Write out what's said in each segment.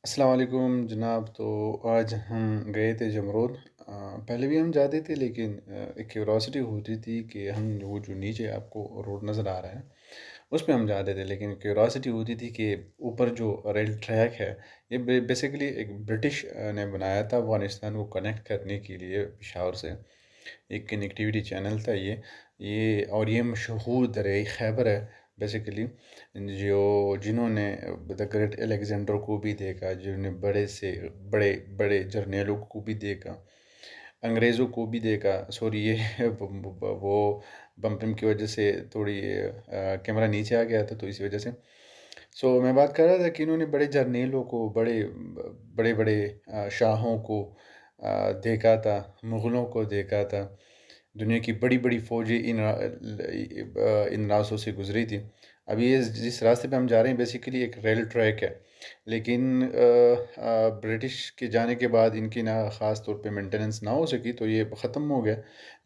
अस्सलाम वालेकुम जनाब। तो आज हम गए थे जमरोद। पहले भी हम जाते थे लेकिन एक क्यूरोसिटी होती थी कि हम वो जो नीचे आपको रोड नज़र आ रहा है उस पे हम जाते थे, लेकिन क्यूरोसिटी होती थी कि ऊपर जो रेल ट्रैक है ये बेसिकली एक ब्रिटिश ने बनाया था अफ़गानिस्तान को कनेक्ट करने के लिए पेशावर से। एक कनेक्टिविटी चैनल था ये और ये मशहूर दरियाई खैबर है बेसिकली, जो जिन्होंने द ग्रेट अलेक्जेंडर को भी देखा, जिन्होंने बड़े से बड़े बड़े जर्नेलों को भी देखा, अंग्रेज़ों को भी देखा। सॉरी ये वो बम्पिंग की वजह से थोड़ी कैमरा नीचे आ गया था तो इसी वजह से। सो मैं बात कर रहा था कि इन्होंने बड़े जर्नेलों को, बड़े बड़े बड़े शाहों को देखा था, मुग़लों को देखा था। दुनिया की बड़ी-बड़ी फ़ौजें इन रास्तों से गुज़री थी। अभी ये जिस रास्ते पे हम जा रहे हैं बेसिकली एक रेल ट्रैक है। लेकिन ब्रिटिश के जाने के बाद इनकी ना ख़ास तौर पे मेंटेनेंस ना हो सकी तो ये ख़त्म हो गया।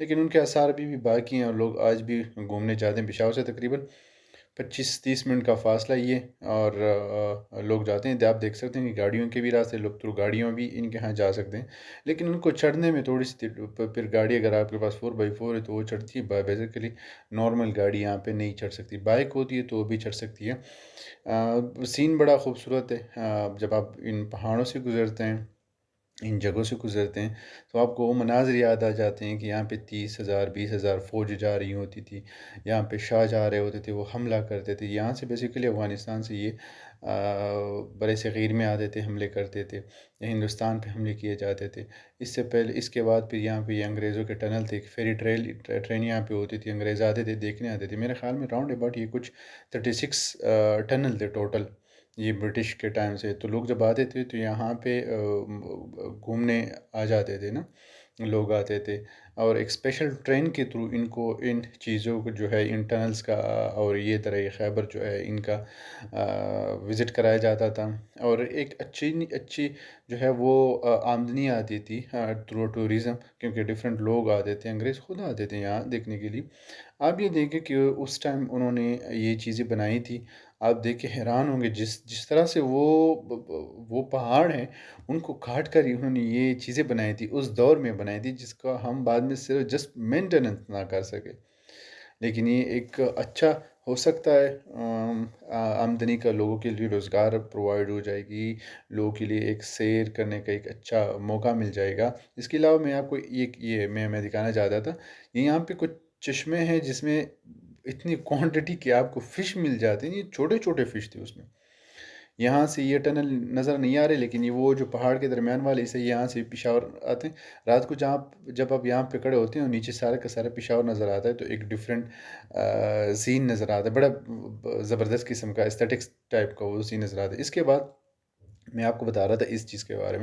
लेकिन उनके आसार अभी भी बाकी हैं और लोग आज भी घूमने जाते हैं। पेशावर से तकरीबन 25-30 मिनट का फ़ासला ये, और लोग जाते हैं। आप देख सकते हैं कि गाड़ियों के भी रास्ते, लोग थ्रू गाड़ियों भी इनके यहाँ जा सकते हैं। लेकिन उनको चढ़ने में थोड़ी-सी फिर गाड़ी अगर आपके पास 4x4 है तो वो चढ़ती है, बेसिकली नॉर्मल गाड़ी यहाँ पे नहीं चढ़ सकती। बाइक होती है तो वो भी चढ़ सकती है। सीन बड़ा खूबसूरत है। जब आप इन पहाड़ों से गुज़रते हैं, इन जगहों से गुज़रते हैं, तो आपको वो मनाज़िर याद आ जाते हैं कि यहाँ पे 30,000 20,000 फ़ौज जा रही होती थी। यहाँ पे शाह जा रहे होते थे, वो हमला करते थे। यहाँ से बेसिकली अफ़गानिस्तान से ये बड़े सग़ीर में आते थे, हमले करते थे। या हिंदुस्तान पे हमले किए जाते थे। इससे पहले, इसके बाद फिर यहाँ पे ये अंग्रेज़ों के टनल थे, एक फेरी ट्रेन यहाँ पे होती थी, अंग्रेज़ आते थे, देखने आते थे। मेरे ख़्याल में राउंड अबाउट ये कुछ 36 टनल थे टोटल, ये ब्रिटिश के टाइम से। तो लोग जब आते थे तो यहाँ पे घूमने आ जाते थे ना, लोग आते थे। और एक स्पेशल ट्रेन के थ्रू इनको इन चीज़ों को जो है, इन टनल्स का और ये दरिया खैबर जो है इनका विज़िट कराया जाता था। और एक अच्छी अच्छी जो है वो आमदनी आती थी थ्रू टूरिज़्म, क्योंकि डिफरेंट लोग आते थे, अंग्रेज़ खुद आते थे यहाँ देखने के लिए। आप ये देखें कि उस टाइम उन्होंने ये चीज़ें बनाई थी। आप देख के हैरान होंगे जिस जिस तरह से वो पहाड़ हैं, उनको काट कर ही उन्होंने ये चीज़ें बनाई थी, उस दौर में बनाई थी जिसका हम बाद में सिर्फ जस्ट मेंटेनेंस ना कर सके। लेकिन ये एक अच्छा हो सकता है, आमदनी का, लोगों के लिए रोज़गार प्रोवाइड हो जाएगी, लोगों के लिए एक सैर करने का एक अच्छा मौका मिल जाएगा। इसके अलावा मैं आपको एक ये मैं दिखाना चाहता था, ये यहाँ पे कुछ चश्मे हैं जिसमें इतनी क्वांटिटी के आपको फ़िश मिल जाते हैं। ये छोटे-छोटे फ़िश थे उसमें। यहाँ से ये टनल नज़र नहीं आ रहे, लेकिन ये वो जो पहाड़ के दरमियान वाले से यहाँ से पेशावर आते हैं। रात को जब आप यहाँ पे खड़े होते हैं और नीचे सारा का सारा पेशावर नज़र आता है तो एक डिफरेंट सीन नज़र आता है। बड़ा ज़बरदस्त किस्म का एस्थेटिक्स टाइप का वो सीन नज़र आता है। इसके बाद मैं आपको बता रहा था इस चीज़ के बारे में।